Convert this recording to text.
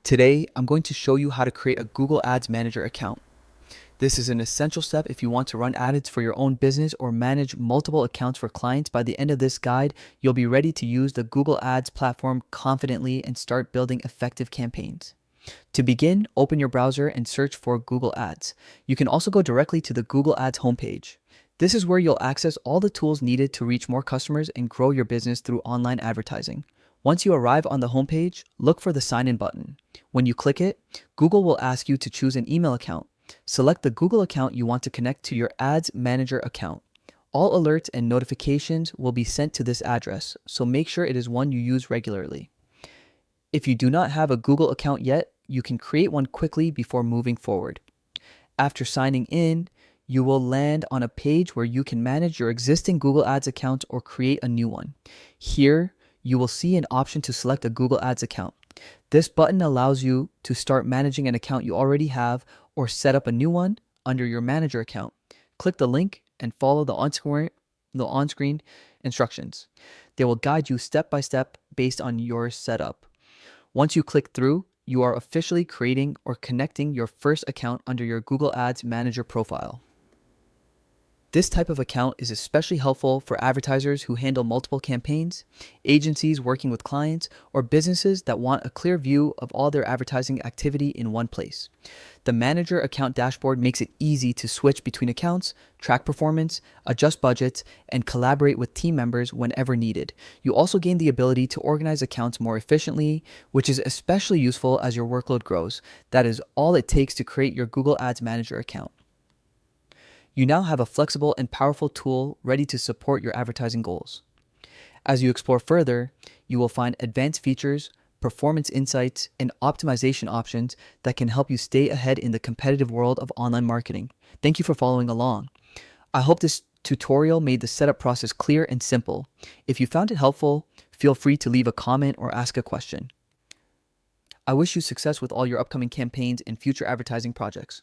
Today, I'm going to show you how to create a Google Ads Manager account. This is an essential step if you want to run ads for your own business or manage multiple accounts for clients. By the end of this guide, you'll be ready to use the Google Ads platform confidently and start building effective campaigns. To begin, open your browser and search for Google Ads. You can also go directly to the Google Ads homepage. This is where you'll access all the tools needed to reach more customers and grow your business through online advertising. Once you arrive on the homepage, look for the sign in button. When you click it, Google will ask you to choose an email account. Select the Google account you want to connect to your Ads Manager account. All alerts and notifications will be sent to this address, so make sure it is one you use regularly. If you do not have a Google account yet, you can create one quickly before moving forward. After signing in, you will land on a page where you can manage your existing Google Ads account or create a new one. Here, you will see an option to select a Google Ads account. This button allows you to start managing an account you already have or set up a new one under your manager account. Click the link and follow the on-screen instructions. They will guide you step by step based on your setup. Once you click through, you are officially creating or connecting your first account under your Google Ads Manager profile. This type of account is especially helpful for advertisers who handle multiple campaigns, agencies working with clients, or businesses that want a clear view of all their advertising activity in one place. The Manager Account dashboard makes it easy to switch between accounts, track performance, adjust budgets, and collaborate with team members whenever needed. You also gain the ability to organize accounts more efficiently, which is especially useful as your workload grows. That is all it takes to create your Google Ads Manager account. You now have a flexible and powerful tool ready to support your advertising goals. As you explore further, you will find advanced features, performance insights, and optimization options that can help you stay ahead in the competitive world of online marketing. Thank you for following along. I hope this tutorial made the setup process clear and simple. If you found it helpful, feel free to leave a comment or ask a question. I wish you success with all your upcoming campaigns and future advertising projects.